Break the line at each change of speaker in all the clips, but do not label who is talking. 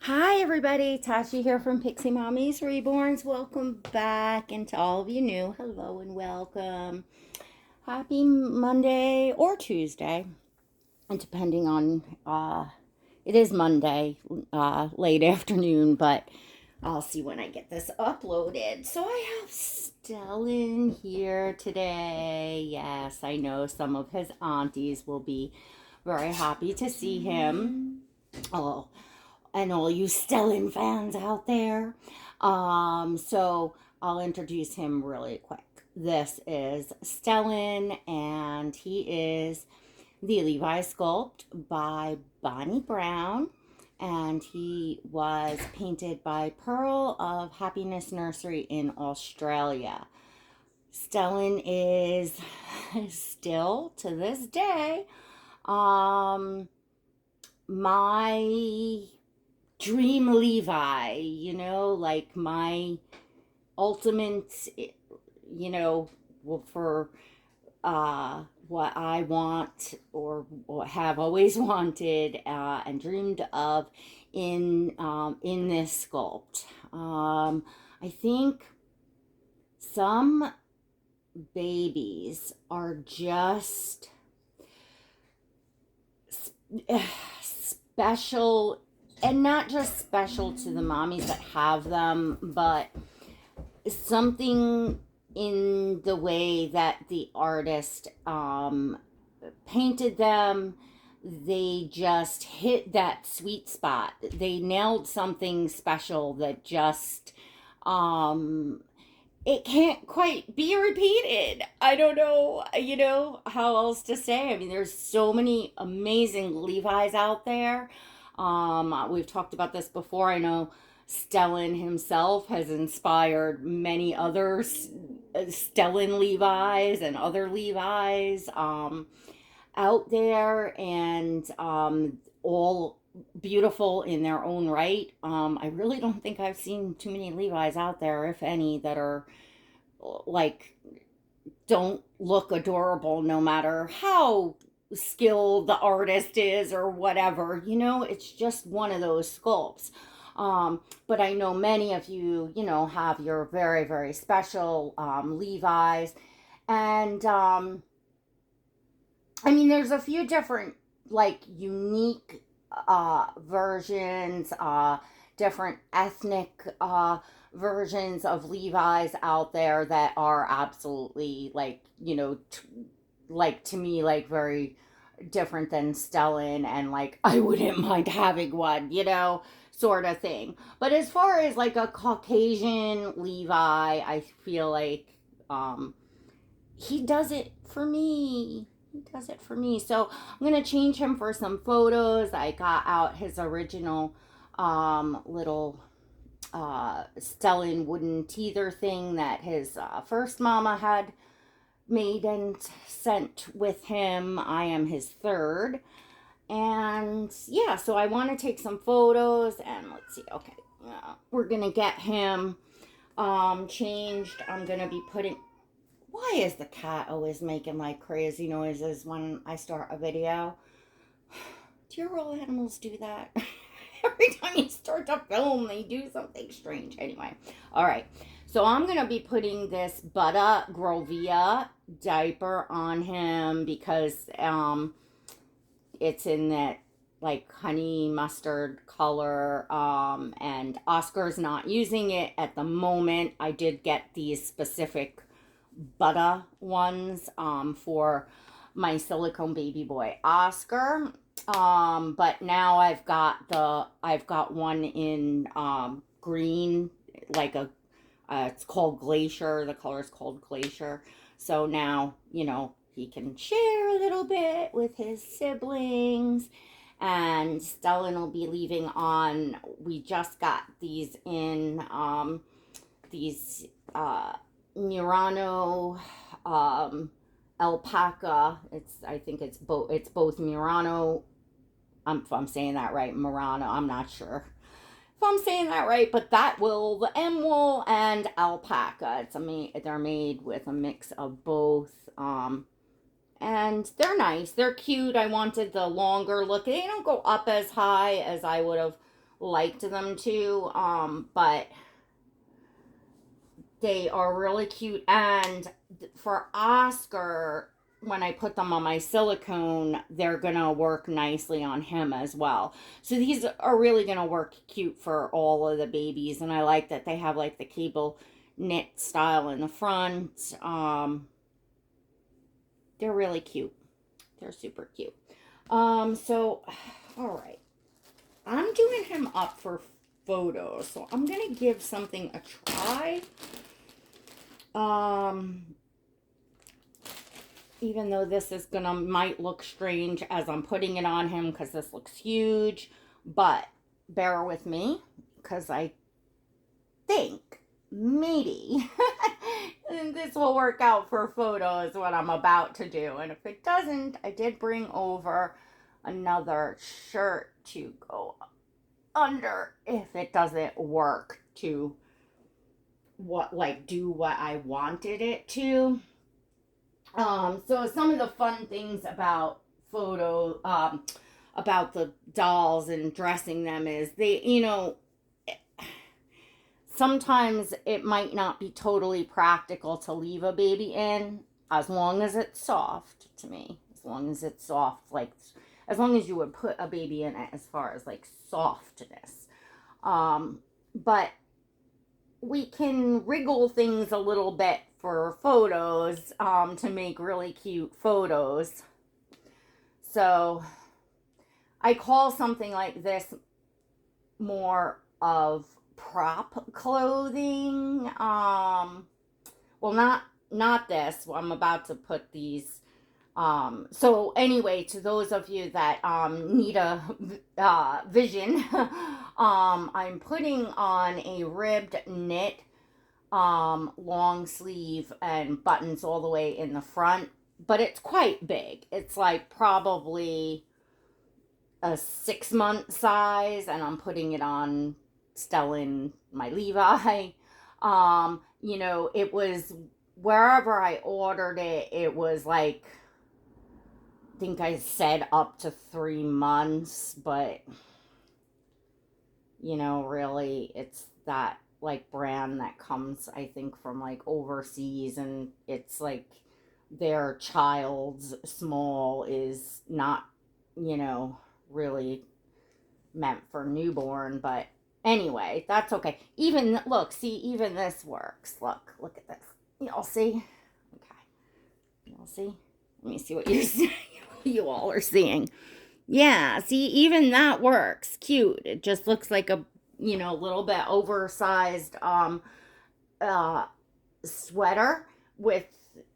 Hi everybody, Tashi here from Pixie Mommy's Reborns. Welcome back, and to all of you new, hello and welcome. Happy Monday or Tuesday, and depending on it is Monday, late afternoon, but I'll see when I get this uploaded. So I have Stellan here today. Yes, I know some of his aunties will be very happy to see him. Oh, and all you Stellan fans out there. So I'll introduce him really quick. This is Stellan, and he is the Levi sculpt by Bonnie Brown. And he was painted by Pearl of Happiness Nursery in Australia. Stellan is still to this day my dream Levi, like my ultimate, you know, for what I want or have always wanted and dreamed of in this sculpt. I think some babies are just special, and not just special to the mommies that have them, but something in the way that the artist painted them. They just hit that sweet spot. They nailed something special that just it can't quite be repeated. I don't know, how else to say. I mean, there's so many amazing Levi's out there. We've talked about this before. I know Stellan himself has inspired many others, Stellan Levi's and other Levi's out there, and all beautiful in their own right. I really don't think I've seen too many Levi's out there, if any, that are like don't look adorable no matter how skilled the artist is or whatever. It's just one of those sculpts. But I know many of you, have your very, very special Levi's. And I mean, there's a few different, like, unique versions, different ethnic versions of Levi's out there that are absolutely, like, like, to me, like, very different than Stellan, and like I wouldn't mind having one, sort of thing. But as far as like a Caucasian Levi, I feel like he does it for me. He does it for me. So I'm gonna change him for some photos. I got out his original little Stellan wooden teether thing that his first mama had made and sent with him. I am his third. And yeah, so I want to take some photos, and let's see. Okay, we're gonna get him changed. I'm gonna be putting. Why is the cat always making like crazy noises when I start a video? Do your all animals do that? Every time you start to film, they do something strange. Anyway, all right. So I'm going to be putting this Butter Grovia diaper on him because it's in that like honey mustard color, and Oscar's not using it at the moment. I did get these specific Butter ones for my silicone baby boy Oscar. But now I've got one in green, like it's called Glacier. The color is called Glacier. So now, he can share a little bit with his siblings. And Stellan will be leaving on. We just got these in these Murano alpaca. I think it's both Murano. If I'm saying that right, Murano. I'm not sure if I'm saying that right, but that wool, the M wool and alpaca. They're made with a mix of both. And they're nice. They're cute. I wanted the longer look. They don't go up as high as I would have liked them to, but they are really cute. And for Oscar, when I put them on my silicone, they're gonna work nicely on him as well. So these are really gonna work cute for all of the babies. And I like that they have like the cable knit style in the front. They're really cute. They're super cute. So, all right. I'm doing him up for photos, so I'm gonna give something a try. Even though this is might look strange as I'm putting it on him because this looks huge, but bear with me because I think maybe this will work out for photos, what I'm about to do. And if it doesn't, I did bring over another shirt to go under if it doesn't work to do what I wanted it to. So some of the fun things about about the dolls and dressing them is sometimes it might not be totally practical to leave a baby in, as long as it's soft. To me, as long as it's soft, like as long as you would put a baby in it, as far as like softness. But we can wriggle things a little bit for photos, to make really cute photos. So I call something like this more of prop clothing. Well, not this. I'm about to put these. So anyway, to those of you that need a vision, I'm putting on a ribbed knit long sleeve and buttons all the way in the front, but it's quite big. It's like probably a 6-month size, and I'm putting it on Stellan, my Levi. It was wherever I ordered it, it was like, I think I said up to 3 months, but really it's that like brand that comes, I think, from like overseas, and it's like their child's small is not, really meant for newborn. But anyway, that's okay. Even this works. Look at this. Y'all see? Okay. Y'all see? Let me see what you all are seeing. Yeah, see, even that works. Cute. It just looks like a, little bit oversized sweater with,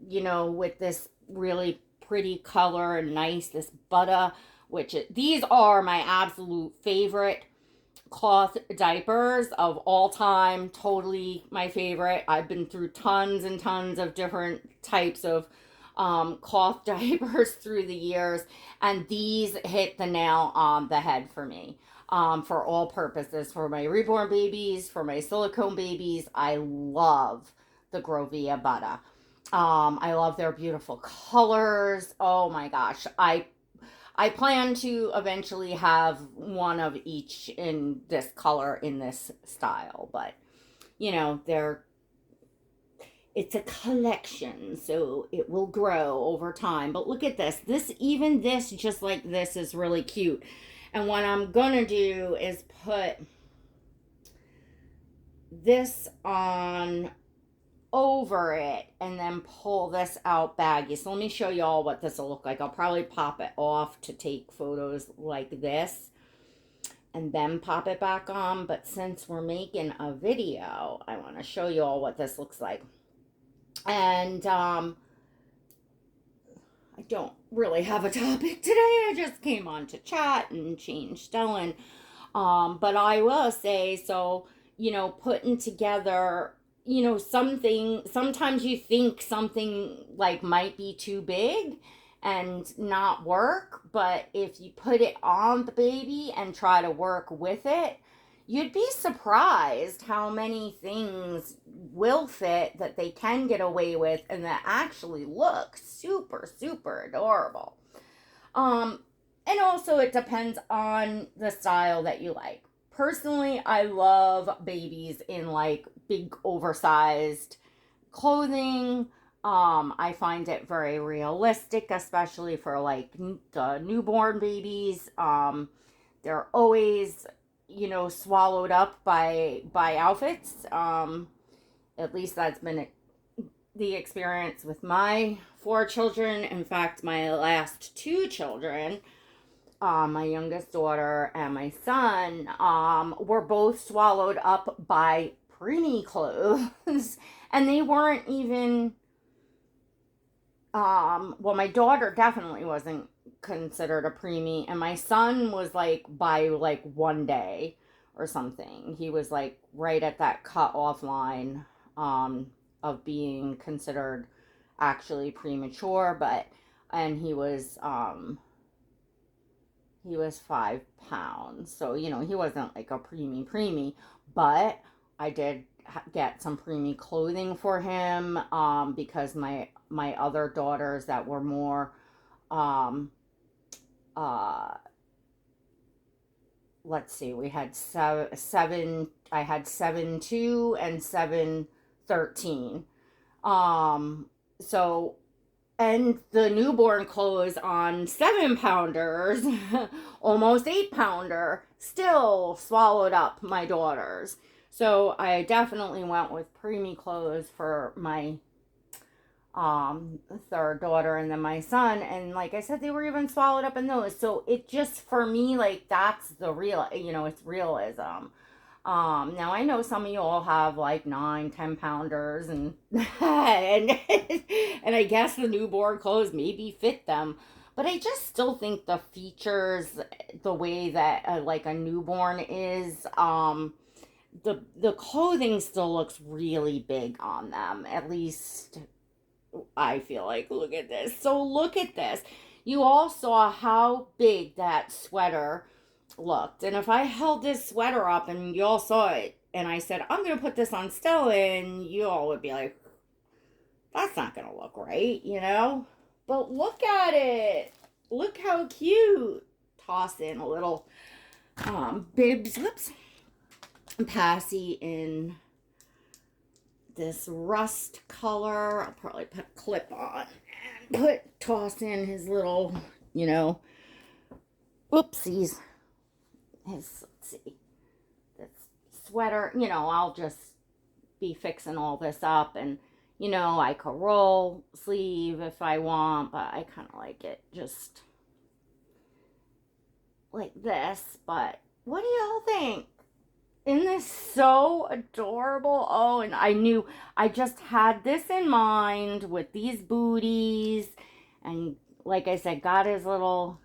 with this really pretty color and nice, this butter, these are my absolute favorite cloth diapers of all time. Totally my favorite. I've been through tons and tons of different types of cloth diapers through the years, and these hit the nail on the head for me. For all purposes, for my reborn babies, for my silicone babies, I love the Grovia Butter. I love their beautiful colors. Oh my gosh, I plan to eventually have one of each in this color, in this style, but it's a collection, so it will grow over time. But look at this. Even this, just like this, is really cute. And what I'm gonna do is put this on over it and then pull this out baggy. So let me show you all what this will look like. I'll probably pop it off to take photos like this and then pop it back on. But since we're making a video, I want to show you all what this looks like. And I don't really have a topic today. I just came on to chat and change Stellan. But I will say, so, putting together, sometimes you think something like might be too big and not work, but if you put it on the baby and try to work with it, you'd be surprised how many things will fit that they can get away with and that actually look super, super adorable. And also it depends on the style that you like. personally, I love babies in like big oversized clothing. I find it very realistic, especially for like the newborn babies. They're always, swallowed up by outfits. At least that's been the experience with my 4 children. In fact, my last 2 children, my youngest daughter and my son, were both swallowed up by preemie clothes, and they weren't even. Well, my daughter definitely wasn't considered a preemie, and my son was like by like one day or something. He was like right at that cutoff line, of being considered actually premature, and he was 5 pounds, so he wasn't like a preemie, but I did get some preemie clothing for him, because my other daughters that were more, uh let's see, we had seven. I had 7'2" and 7'13". So, and the newborn clothes on 7 pounders, almost 8 pounder, still swallowed up my daughters. So I definitely went with preemie clothes for my third daughter and then my son, and like I said, they were even swallowed up in those. So it just, for me, like, that's the real, it's realism. Now I know some of you all have like 9, 10 pounders, and and and I guess the newborn clothes maybe fit them, but I just still think the features, the way that like a newborn is, the clothing still looks really big on them. At least I feel like. Look at this. So look at this. You all saw how big that sweater looked. And if I held this sweater up and you all saw it and I said, I'm going to put this on Stellan, you all would be like, that's not going to look right, But look at it. Look how cute. Toss in a little bibs. Whoops. Passy in this rust color. I'll probably put a clip on and toss in his little, whoopsies. Let's see, this sweater, I'll just be fixing all this up, and, I could roll sleeve if I want, but I kind of like it just like this. But what do y'all think? Isn't this so adorable? Oh, and I just had this in mind with these booties, and like I said, got his little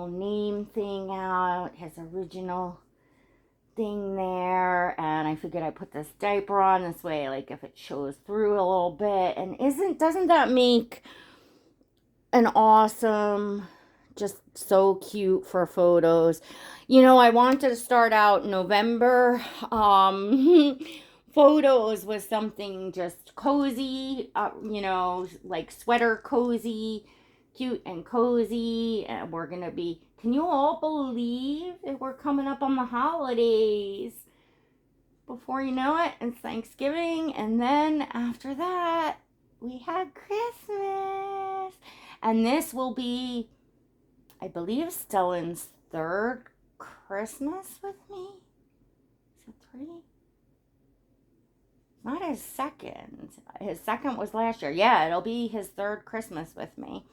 name thing out, his original thing there, and I figured I'd put this diaper on this way, like if it shows through a little bit. And doesn't that make an awesome, just so cute for photos? I wanted to start out November photos with something just cozy, like sweater cozy, cute and cozy. And we're gonna be, can you all believe that we're coming up on the holidays? Before you know it, it's Thanksgiving, and then after that we had Christmas. And this will be, I believe, Stellan's third Christmas with me. Is it 3? Not his second. His second was last year. Yeah, it'll be his third Christmas with me.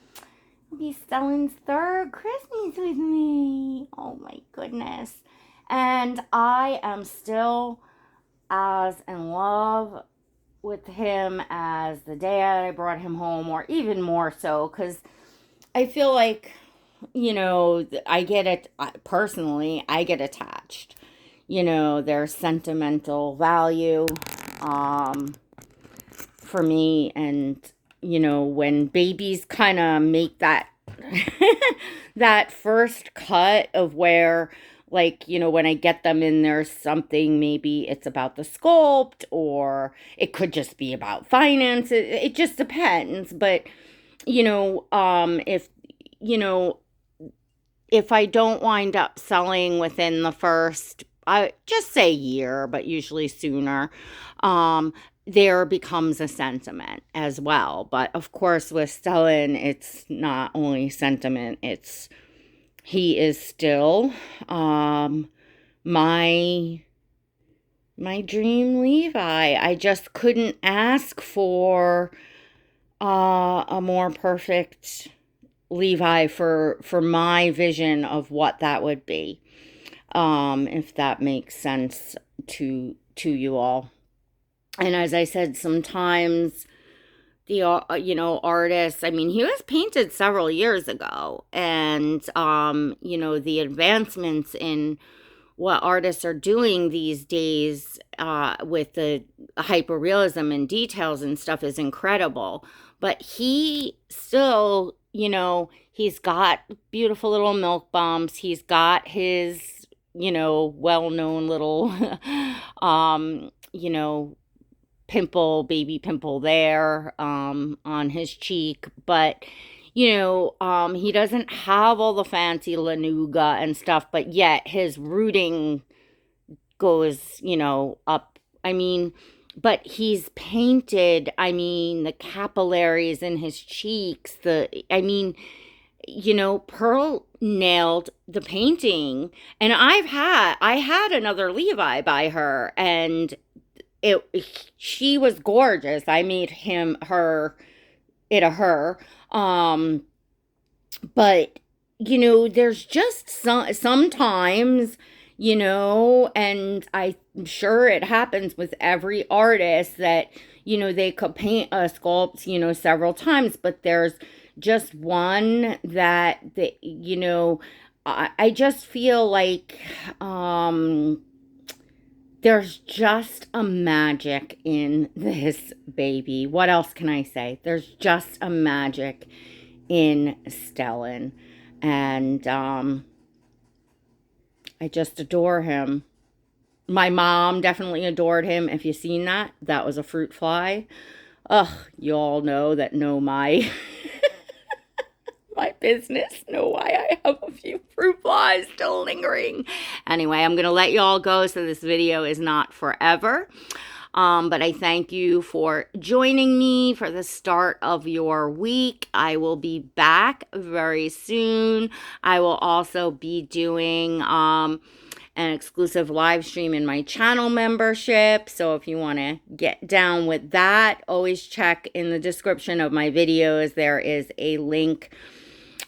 It'll be Stellan's third Christmas with me. Oh my goodness. And I am still as in love with him as the day I brought him home, or even more so, because I feel like, I get it, personally, I get attached. There's sentimental value for me. And, when babies kind of make that, that first cut of where, like, when I get them in there, something, maybe it's about the sculpt, or it could just be about finances. It just depends. But, if I don't wind up selling within the first I just say year, but usually sooner, there becomes a sentiment as well. But of course, with Stellan, it's not only sentiment, he is still my dream Levi. I just couldn't ask for a more perfect Levi for my vision of what that would be. If that makes sense to you all. And as I said, sometimes the artists, I mean, he was painted several years ago, and the advancements in what artists are doing these days with the hyperrealism and details and stuff is incredible. But he still, he's got beautiful little milk bumps. He's got his, well-known little, baby pimple there on his cheek. But he doesn't have all the fancy lanuga and stuff, but yet his rooting goes, up. I mean, but he's painted, the capillaries in his cheeks, Pearl nailed the painting. And I had another Levi by her, and she was gorgeous. I made it a her. But there's just sometimes, and I'm sure it happens with every artist that, they could paint a sculpt, several times, but there's just one that, I just feel like, there's just a magic in this baby. What else can I say? There's just a magic in Stellan. And I just adore him. My mom definitely adored him. If you've seen that, that was a fruit fly. Ugh, you all know my my business, know why I have a few fruit flies still lingering. Anyway, I'm going to let you all go, so this video is not forever. But I thank you for joining me for the start of your week. I will be back very soon. I will also be doing an exclusive live stream in my channel membership. So if you want to get down with that, always check in the description of my videos. There is a link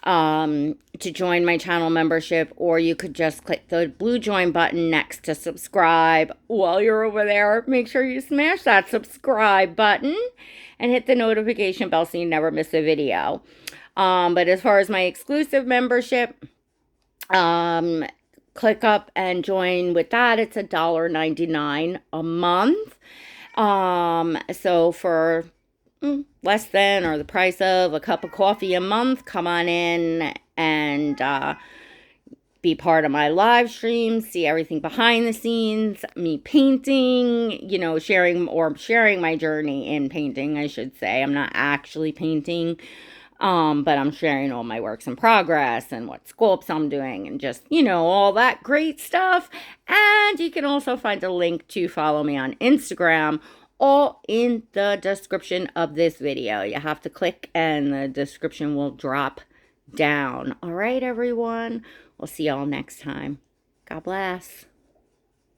to join my channel membership, or you could just click the blue join button next to subscribe. While you're over there, make sure you smash that subscribe button and hit the notification bell so you never miss a video. But as far as my exclusive membership, click up and join with that. It's $1.99 a month. So for less than or the price of a cup of coffee a month, come on in and be part of my live stream, see everything behind the scenes, me painting, sharing my journey in painting, I should say. I'm not actually painting, but I'm sharing all my works in progress and what sculpts I'm doing and just, all that great stuff. And you can also find a link to follow me on Instagram, all in the description of this video. You have to click and the description will drop down. All right, everyone. We'll see y'all next time. God bless.